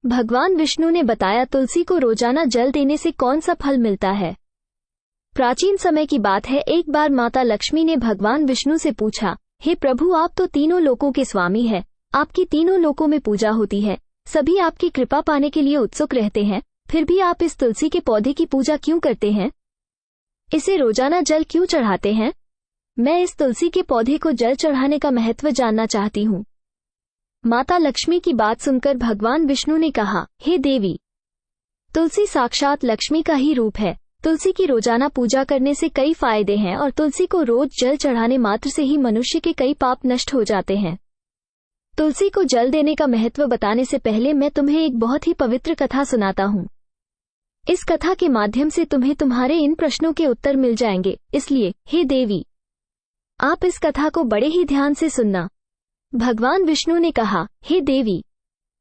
भगवान विष्णु ने बताया तुलसी को रोजाना जल देने से कौन सा फल मिलता है। प्राचीन समय की बात है, एक बार माता लक्ष्मी ने भगवान विष्णु से पूछा, हे प्रभु, आप तो तीनों लोकों के स्वामी हैं, आपकी तीनों लोकों में पूजा होती है, सभी आपकी कृपा पाने के लिए उत्सुक रहते हैं, फिर भी आप इस तुलसी के पौधे की पूजा क्यों करते हैं? इसे रोजाना जल क्यों चढ़ाते हैं? मैं इस तुलसी के पौधे को जल चढ़ाने का महत्व जानना चाहती हूँ। माता लक्ष्मी की बात सुनकर भगवान विष्णु ने कहा, हे देवी, तुलसी साक्षात लक्ष्मी का ही रूप है। तुलसी की रोजाना पूजा करने से कई फायदे हैं और तुलसी को रोज जल चढ़ाने मात्र से ही मनुष्य के कई पाप नष्ट हो जाते हैं। तुलसी को जल देने का महत्व बताने से पहले मैं तुम्हें एक बहुत ही पवित्र कथा सुनाता हूँ। इस कथा के माध्यम से तुम्हें तुम्हारे इन प्रश्नों के उत्तर मिल जाएंगे, इसलिए हे देवी, आप इस कथा को बड़े ही ध्यान से सुनना। भगवान विष्णु ने कहा, हे देवी,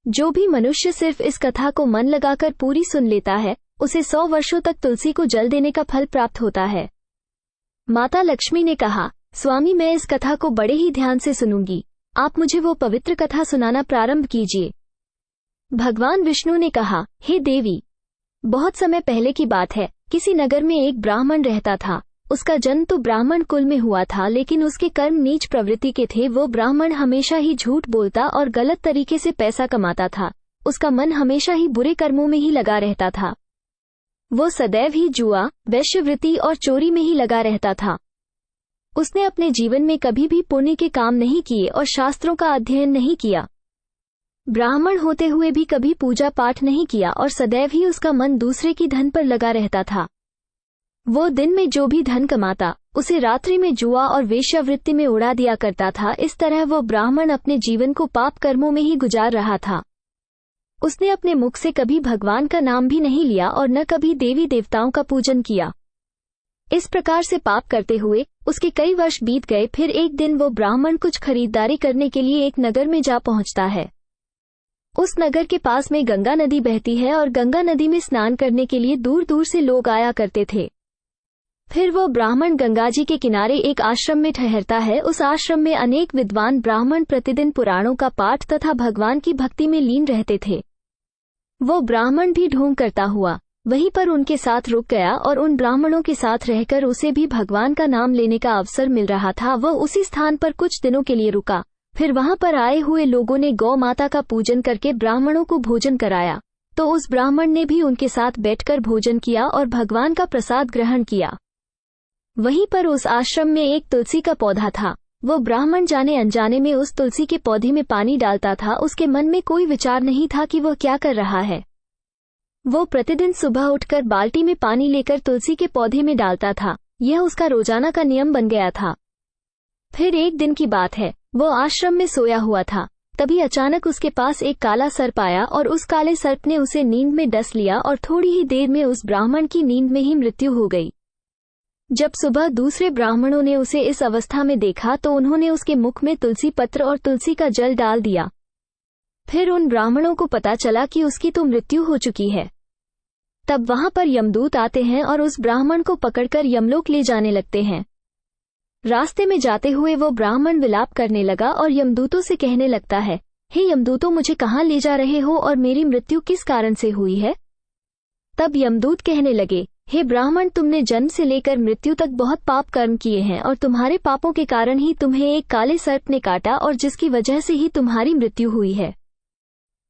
जो भी मनुष्य सिर्फ इस कथा को मन लगाकर पूरी सुन लेता है, उसे 100 वर्षों तक तुलसी को जल देने का फल प्राप्त होता है। माता लक्ष्मी ने कहा, स्वामी, मैं इस कथा को बड़े ही ध्यान से सुनूंगी, आप मुझे वो पवित्र कथा सुनाना प्रारंभ कीजिए। भगवान विष्णु ने कहा, हे देवी, बहुत समय पहले की बात है, किसी नगर में एक ब्राह्मण रहता था। उसका जन्म तो ब्राह्मण कुल में हुआ था, लेकिन उसके कर्म नीच प्रवृत्ति के थे। वो ब्राह्मण हमेशा ही झूठ बोलता और गलत तरीके से पैसा कमाता था। उसका मन हमेशा ही बुरे कर्मों में ही लगा रहता था। वो सदैव ही जुआ, वैश्यवृत्ति और चोरी में ही लगा रहता था। उसने अपने जीवन में कभी भी पुण्य के काम नहीं किए और शास्त्रों का अध्ययन नहीं किया। ब्राह्मण होते हुए भी कभी पूजा पाठ नहीं किया और सदैव ही उसका मन दूसरे की धन पर लगा रहता था। वो दिन में जो भी धन कमाता, उसे रात्रि में जुआ और वेश्यावृत्ति में उड़ा दिया करता था। इस तरह वो ब्राह्मण अपने जीवन को पाप कर्मों में ही गुजार रहा था। उसने अपने मुख से कभी भगवान का नाम भी नहीं लिया और न कभी देवी देवताओं का पूजन किया। इस प्रकार से पाप करते हुए उसके कई वर्ष बीत गए। फिर एक दिन वो ब्राह्मण कुछ खरीदारी करने के लिए एक नगर में जा पहुंचता है। उस नगर के पास में गंगा नदी बहती है और गंगा नदी में स्नान करने के लिए दूर दूर से लोग आया करते थे। फिर वो ब्राह्मण गंगा जी के किनारे एक आश्रम में ठहरता है। उस आश्रम में अनेक विद्वान ब्राह्मण प्रतिदिन पुराणों का पाठ तथा भगवान की भक्ति में लीन रहते थे। वो ब्राह्मण भी ढोंग करता हुआ वहीं पर उनके साथ रुक गया और उन ब्राह्मणों के साथ रहकर उसे भी भगवान का नाम लेने का अवसर मिल रहा था। वह उसी स्थान पर कुछ दिनों के लिए रुका। फिर वहां पर आए हुए लोगों ने गौ माता का पूजन करके ब्राह्मणों को भोजन कराया, तो उस ब्राह्मण ने भी उनके साथ बैठकर भोजन किया और भगवान का प्रसाद ग्रहण किया। वहीं पर उस आश्रम में एक तुलसी का पौधा था। वो ब्राह्मण जाने अनजाने में उस तुलसी के पौधे में पानी डालता था। उसके मन में कोई विचार नहीं था कि वह क्या कर रहा है। वो प्रतिदिन सुबह उठकर बाल्टी में पानी लेकर तुलसी के पौधे में डालता था। यह उसका रोजाना का नियम बन गया था। फिर एक दिन की बात है, वो आश्रम में सोया हुआ था। तभी अचानक उसके पास एक काला सर्प आया और उस काले सर्प ने उसे नींद में डस लिया और थोड़ी ही देर में उस ब्राह्मण की नींद में ही मृत्यु हो गई। जब सुबह दूसरे ब्राह्मणों ने उसे इस अवस्था में देखा तो उन्होंने उसके मुख में तुलसी पत्र और तुलसी का जल डाल दिया। फिर उन ब्राह्मणों को पता चला कि उसकी तो मृत्यु हो चुकी है। तब वहां पर यमदूत आते हैं और उस ब्राह्मण को पकड़कर यमलोक ले जाने लगते हैं। रास्ते में जाते हुए वो ब्राह्मण विलाप करने लगा और यमदूतों से कहने लगता है, हे यमदूतों, मुझे कहाँ ले जा रहे हो और मेरी मृत्यु किस कारण से हुई है? तब यमदूत कहने लगे, हे ब्राह्मण, तुमने जन्म से लेकर मृत्यु तक बहुत पाप कर्म किए हैं और तुम्हारे पापों के कारण ही तुम्हें एक काले सर्प ने काटा और जिसकी वजह से ही तुम्हारी मृत्यु हुई है।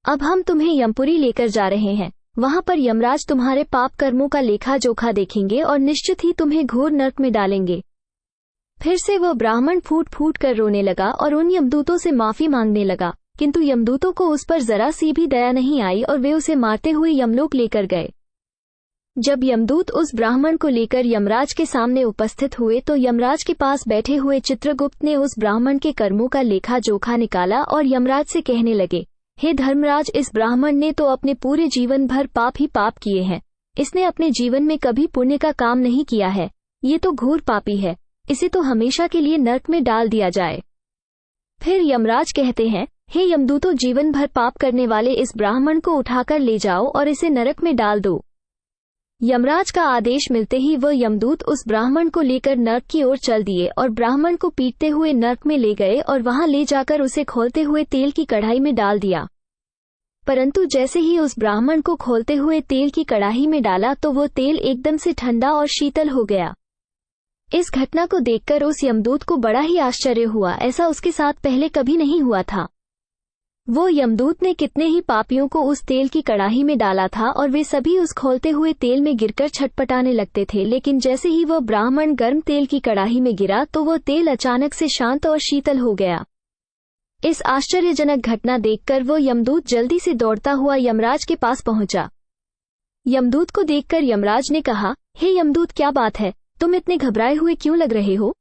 अब हम तुम्हें यमपुरी लेकर जा रहे हैं। वहां पर यमराज तुम्हारे पाप कर्मों का लेखा जोखा देखेंगे और निश्चित ही तुम्हें घोर नरक में डालेंगे। फिर से वो ब्राह्मण फूट फूट कर रोने लगा और उन यमदूतों से माफी मांगने लगा, किंतु यमदूतों को उस पर जरा सी भी दया नहीं आई और वे उसे मारते हुए यमलोक लेकर गए। जब यमदूत उस ब्राह्मण को लेकर यमराज के सामने उपस्थित हुए तो यमराज के पास बैठे हुए चित्रगुप्त ने उस ब्राह्मण के कर्मों का लेखा जोखा निकाला और यमराज से कहने लगे, हे धर्मराज, इस ब्राह्मण ने तो अपने पूरे जीवन भर पाप ही पाप किए हैं। इसने अपने जीवन में कभी पुण्य का काम नहीं किया है। ये तो घोर पापी है। इसे तो हमेशा के लिए नरक में डाल दिया जाए। फिर यमराज कहते हैं, हे यमदूतों, जीवन भर पाप करने वाले इस ब्राह्मण को उठाकर ले जाओ और इसे नरक में डाल दो। यमराज का आदेश मिलते ही वह यमदूत उस ब्राह्मण को लेकर नरक की ओर चल दिए और ब्राह्मण को पीटते हुए नरक में ले गए और वहां ले जाकर उसे खौलते हुए तेल की कढ़ाई में डाल दिया। परंतु जैसे ही उस ब्राह्मण को खोलते हुए तेल की कड़ाही में डाला तो वो तेल एकदम से ठंडा और शीतल हो गया। इस घटना को देखकर उस यमदूत को बड़ा ही आश्चर्य हुआ, ऐसा उसके साथ पहले कभी नहीं हुआ था। वो यमदूत ने कितने ही पापियों को उस तेल की कड़ाही में डाला था और वे सभी उस खोलते हुए तेल में गिरकर छटपटाने लगते थे, लेकिन जैसे ही वह ब्राह्मण गर्म तेल की कड़ाही में गिरा तो वो तेल अचानक से शांत और शीतल हो गया। इस आश्चर्यजनक घटना देखकर वो यमदूत जल्दी से दौड़ता हुआ यमराज के पास पहुंचा। यमदूत को देखकर यमराज ने कहा, हे यमदूत, क्या बात है, तुम इतने घबराए हुए क्यों लग रहे हो?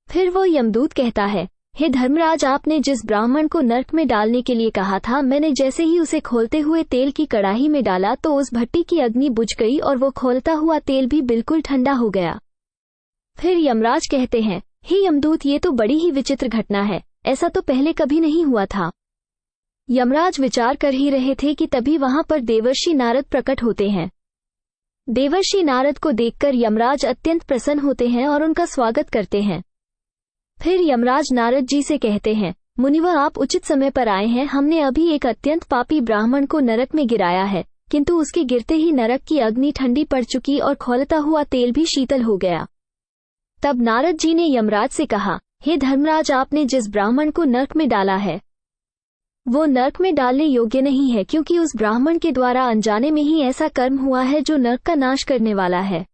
फिर वो यमदूत कहता है, हे धर्मराज, आपने जिस ब्राह्मण को नरक में डालने के लिए कहा था, मैंने जैसे ही उसे खोलते हुए तेल की कड़ाही में डाला तो उस भट्टी की अग्नि बुझ गई और वो खोलता हुआ तेल भी बिल्कुल ठंडा हो गया। फिर यमराज कहते हैं, हे यमदूत, ये तो बड़ी ही विचित्र घटना है, ऐसा तो पहले कभी नहीं हुआ था। यमराज विचार कर ही रहे थे कि तभी वहां पर देवर्षि नारद प्रकट होते हैं। देवर्षि नारद को देखकर यमराज अत्यंत प्रसन्न होते हैं और उनका स्वागत करते हैं। फिर यमराज नारद जी से कहते हैं, मुनिवर, आप उचित समय पर आए हैं। हमने अभी एक अत्यंत पापी ब्राह्मण को नरक में गिराया है, किंतु उसके गिरते ही नरक की अग्नि ठंडी पड़ चुकी और खौलता हुआ तेल भी शीतल हो गया। तब नारद जी ने यमराज से कहा, हे धर्मराज, आपने जिस ब्राह्मण को नरक में डाला है वो नरक में डालने योग्य नहीं है, क्योंकि उस ब्राह्मण के द्वारा अनजाने में ही ऐसा कर्म हुआ है जो नरक का नाश करने वाला है।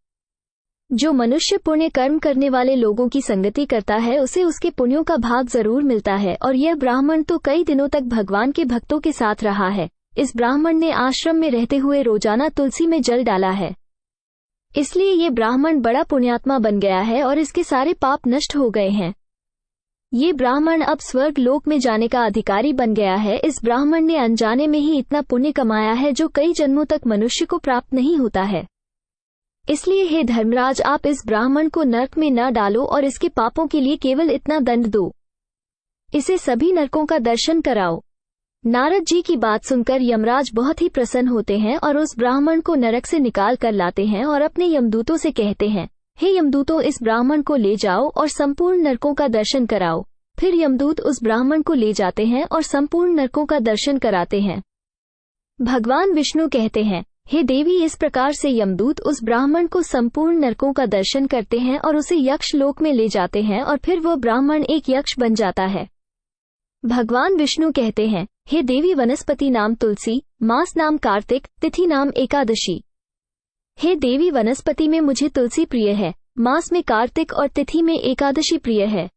जो मनुष्य पुण्य कर्म करने वाले लोगों की संगति करता है उसे उसके पुण्यों का भाग जरूर मिलता है, और यह ब्राह्मण तो कई दिनों तक भगवान के भक्तों के साथ रहा है। इस ब्राह्मण ने आश्रम में रहते हुए रोजाना तुलसी में जल डाला है, इसलिए ये ब्राह्मण बड़ा पुण्यात्मा बन गया है और इसके सारे पाप नष्ट हो गए हैं। ये ब्राह्मण अब स्वर्ग लोक में जाने का अधिकारी बन गया है। इस ब्राह्मण ने अनजाने में ही इतना पुण्य कमाया है जो कई जन्मों तक मनुष्य को प्राप्त नहीं होता है। इसलिए हे धर्मराज, आप इस ब्राह्मण को नरक में न डालो और इसके पापों के लिए केवल इतना दंड दो, इसे सभी नरकों का दर्शन कराओ। नारद जी की बात सुनकर यमराज बहुत ही प्रसन्न होते हैं और उस ब्राह्मण को नरक से निकाल कर लाते हैं और अपने यमदूतों से कहते हैं, हे यमदूतों, इस ब्राह्मण को ले जाओ और संपूर्ण नरकों का दर्शन कराओ। फिर यमदूत उस ब्राह्मण को ले जाते हैं और संपूर्ण नरकों का दर्शन कराते हैं। भगवान विष्णु कहते हैं, हे देवी, इस प्रकार से यमदूत उस ब्राह्मण को संपूर्ण नरकों का दर्शन करते हैं और उसे यक्ष लोक में ले जाते हैं और फिर वो ब्राह्मण एक यक्ष बन जाता है। भगवान विष्णु कहते हैं, हे देवी, वनस्पति नाम तुलसी, मास नाम कार्तिक, तिथि नाम एकादशी। हे देवी, वनस्पति में मुझे तुलसी प्रिय है, मास में कार्तिक और तिथि में एकादशी प्रिय है।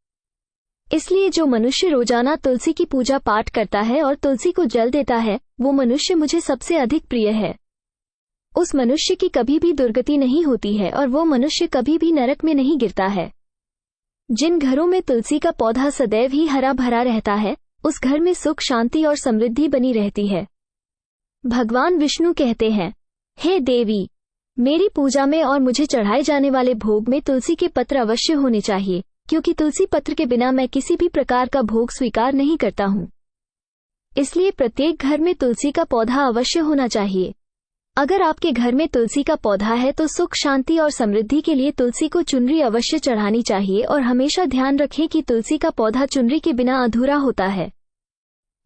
इसलिए जो मनुष्य रोजाना तुलसी की पूजा पाठ करता है और तुलसी को जल देता है, वो मनुष्य मुझे सबसे अधिक प्रिय है। उस मनुष्य की कभी भी दुर्गति नहीं होती है और वो मनुष्य कभी भी नरक में नहीं गिरता है। जिन घरों में तुलसी का पौधा सदैव ही हरा भरा रहता है, उस घर में सुख, शांति और समृद्धि बनी रहती है। भगवान विष्णु कहते हैं, हे देवी, मेरी पूजा में और मुझे चढ़ाए जाने वाले भोग में तुलसी के पत्र अवश्य होने चाहिए, क्योंकि तुलसी पत्र के बिना मैं किसी भी प्रकार का भोग स्वीकार नहीं करता हूँ। इसलिए प्रत्येक घर में तुलसी का पौधा अवश्य होना चाहिए। अगर आपके घर में तुलसी का पौधा है तो सुख, शांति और समृद्धि के लिए तुलसी को चुनरी अवश्य चढ़ानी चाहिए, और हमेशा ध्यान रखें कि तुलसी का पौधा चुनरी के बिना अधूरा होता है।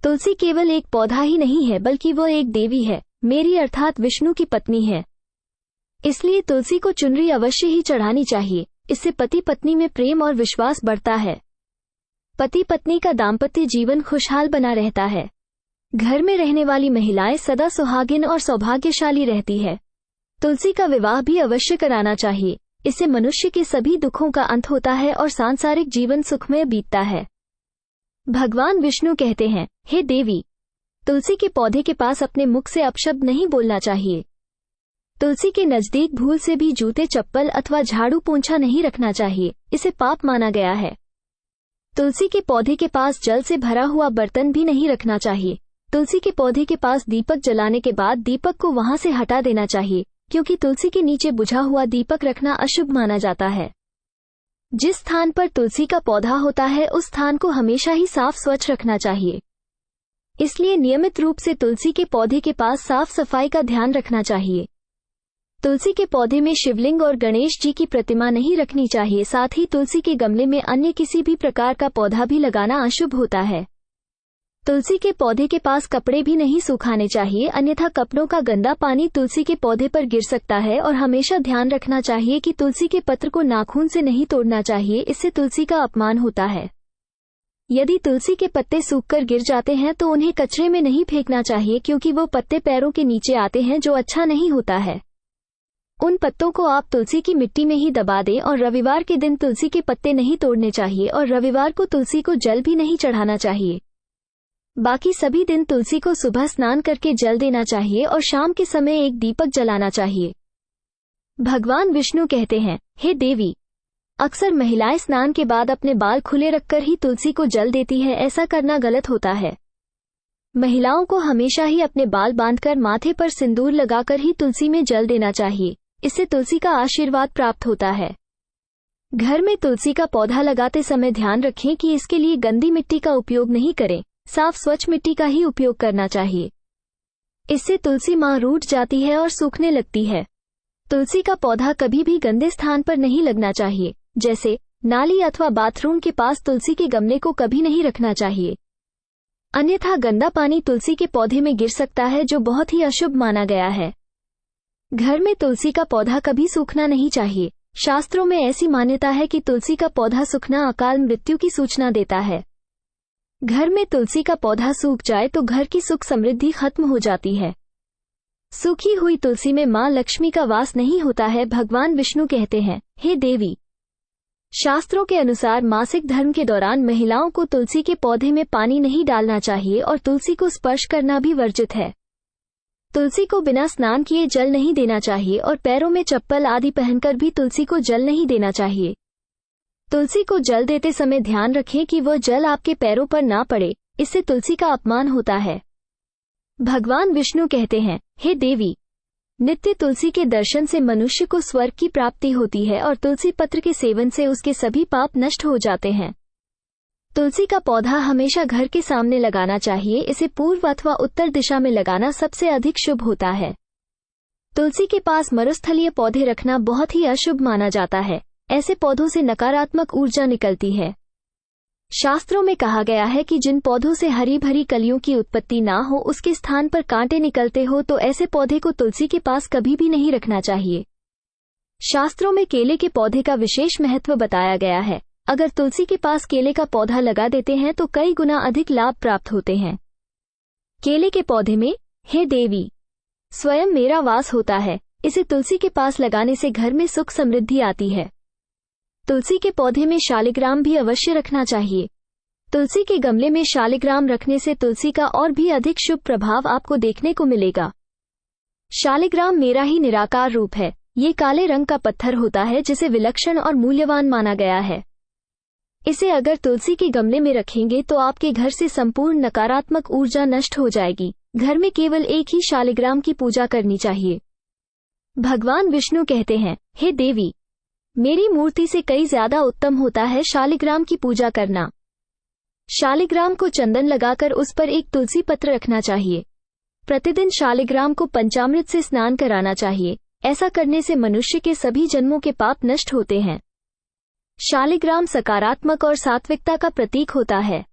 तुलसी केवल एक पौधा ही नहीं है, बल्कि वो एक देवी है, मेरी अर्थात विष्णु की पत्नी है। इसलिए तुलसी को चुनरी अवश्य ही चढ़ानी चाहिए। इससे पति पत्नी में प्रेम और विश्वास बढ़ता है। पति पत्नी का दाम्पत्य जीवन खुशहाल बना रहता है। घर में रहने वाली महिलाएं सदा सुहागिन और सौभाग्यशाली रहती है। तुलसी का विवाह भी अवश्य कराना चाहिए। इससे मनुष्य के सभी दुखों का अंत होता है और सांसारिक जीवन सुखमय बीतता है। भगवान विष्णु कहते हैं, हे देवी, तुलसी के पौधे के पास अपने मुख से अपशब्द नहीं बोलना चाहिए। तुलसी के नजदीक भूल से भी जूते, चप्पल अथवा झाड़ू पोंछा नहीं रखना चाहिए, इसे पाप माना गया है। तुलसी के पौधे के पास जल से भरा हुआ बर्तन भी नहीं रखना चाहिए। तुलसी के पौधे के पास दीपक जलाने के बाद दीपक को वहां से हटा देना चाहिए, क्योंकि तुलसी के नीचे बुझा हुआ दीपक रखना अशुभ माना जाता है। जिस स्थान पर तुलसी का पौधा होता है उस स्थान को हमेशा ही साफ स्वच्छ रखना चाहिए। इसलिए नियमित रूप से तुलसी के पौधे के पास साफ सफाई का ध्यान रखना चाहिए। तुलसी के पौधे में शिवलिंग और गणेश जी की प्रतिमा नहीं रखनी चाहिए। साथ ही तुलसी के गमले में अन्य किसी भी प्रकार का पौधा भी लगाना अशुभ होता है। तुलसी के पौधे के पास कपड़े भी नहीं सुखाने चाहिए, अन्यथा कपड़ों का गंदा पानी तुलसी के पौधे पर गिर सकता है। और हमेशा ध्यान रखना चाहिए कि तुलसी के पत्र को नाखून से नहीं तोड़ना चाहिए, इससे तुलसी का अपमान होता है। यदि तुलसी के पत्ते सूखकर गिर जाते हैं तो उन्हें कचरे में नहीं फेंकना चाहिए, क्योंकि वो पत्ते पैरों के नीचे आते हैं, जो अच्छा नहीं होता है। उन पत्तों को आप तुलसी की मिट्टी में ही दबा दें। और रविवार के दिन तुलसी के पत्ते नहीं तोड़ने चाहिए और रविवार को तुलसी को जल भी नहीं चढ़ाना चाहिए। बाकी सभी दिन तुलसी को सुबह स्नान करके जल देना चाहिए और शाम के समय एक दीपक जलाना चाहिए। भगवान विष्णु कहते हैं, हे देवी, अक्सर महिलाएं स्नान के बाद अपने बाल खुले रखकर ही तुलसी को जल देती है। ऐसा करना गलत होता है। महिलाओं को हमेशा ही अपने बाल बांधकर माथे पर सिंदूर लगाकर ही तुलसी में जल देना चाहिए, इससे तुलसी का आशीर्वाद प्राप्त होता है। घर में तुलसी का पौधा लगाते समय ध्यान रखें कि इसके लिए गंदी मिट्टी का उपयोग नहीं करें, साफ स्वच्छ मिट्टी का ही उपयोग करना चाहिए। इससे तुलसी मां रूठ जाती है और सूखने लगती है। तुलसी का पौधा कभी भी गंदे स्थान पर नहीं लगना चाहिए, जैसे नाली अथवा बाथरूम के पास तुलसी के गमले को कभी नहीं रखना चाहिए, अन्यथा गंदा पानी तुलसी के पौधे में गिर सकता है, जो बहुत ही अशुभ माना गया है। घर में तुलसी का पौधा कभी सूखना नहीं चाहिए। शास्त्रों में ऐसी मान्यता है कि तुलसी का पौधा सूखना अकाल मृत्यु की सूचना देता है। घर में तुलसी का पौधा सूख जाए तो घर की सुख समृद्धि खत्म हो जाती है। सूखी हुई तुलसी में मां लक्ष्मी का वास नहीं होता है। भगवान विष्णु कहते हैं, हे देवी, शास्त्रों के अनुसार मासिक धर्म के दौरान महिलाओं को तुलसी के पौधे में पानी नहीं डालना चाहिए और तुलसी को स्पर्श करना भी वर्जित है। तुलसी को बिना स्नान किए जल नहीं देना चाहिए और पैरों में चप्पल आदि पहनकर भी तुलसी को जल नहीं देना चाहिए। तुलसी को जल देते समय ध्यान रखें कि वह जल आपके पैरों पर ना पड़े, इससे तुलसी का अपमान होता है। भगवान विष्णु कहते हैं, हे देवी, नित्य तुलसी के दर्शन से मनुष्य को स्वर्ग की प्राप्ति होती है और तुलसी पत्र के सेवन से उसके सभी पाप नष्ट हो जाते हैं। तुलसी का पौधा हमेशा घर के सामने लगाना चाहिए। इसे पूर्व अथवा उत्तर दिशा में लगाना सबसे अधिक शुभ होता है। तुलसी के पास मरुस्थलीय पौधे रखना बहुत ही अशुभ माना जाता है। ऐसे पौधों से नकारात्मक ऊर्जा निकलती है। शास्त्रों में कहा गया है कि जिन पौधों से हरी भरी कलियों की उत्पत्ति ना हो, उसके स्थान पर कांटे निकलते हो, तो ऐसे पौधे को तुलसी के पास कभी भी नहीं रखना चाहिए। शास्त्रों में केले के पौधे का विशेष महत्व बताया गया है। अगर तुलसी के पास केले का पौधा लगा देते हैं तो कई गुना अधिक लाभ प्राप्त होते हैं। केले के पौधे में, हे देवी, स्वयं मेरा वास होता है। इसे तुलसी के पास लगाने से घर में सुख समृद्धि आती है। तुलसी के पौधे में शालिग्राम भी अवश्य रखना चाहिए। तुलसी के गमले में शालिग्राम रखने से तुलसी का और भी अधिक शुभ प्रभाव आपको देखने को मिलेगा। शालिग्राम मेरा ही निराकार रूप है। ये काले रंग का पत्थर होता है जिसे विलक्षण और मूल्यवान माना गया है। इसे अगर तुलसी के गमले में रखेंगे तो आपके घर से संपूर्ण नकारात्मक ऊर्जा नष्ट हो जाएगी। घर में केवल एक ही शालिग्राम की पूजा करनी चाहिए। भगवान विष्णु कहते हैं, हे देवी, मेरी मूर्ति से कई ज्यादा उत्तम होता है शालिग्राम की पूजा करना। शालिग्राम को चंदन लगाकर उस पर एक तुलसी पत्र रखना चाहिए। प्रतिदिन शालिग्राम को पंचामृत से स्नान कराना चाहिए। ऐसा करने से मनुष्य के सभी जन्मों के पाप नष्ट होते हैं। शालिग्राम सकारात्मक और सात्विकता का प्रतीक होता है।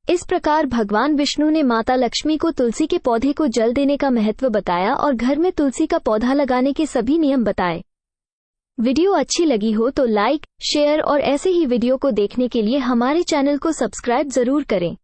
इस प्रकार भगवान विष्णु ने माता लक्ष्मी को तुलसी के पौधे को जल देने का महत्व बताया और घर में तुलसी का पौधा लगाने के सभी नियम बताए। वीडियो अच्छी लगी हो तो लाइक, शेयर और ऐसे ही वीडियो को देखने के लिए हमारे चैनल को सब्सक्राइब जरूर करें।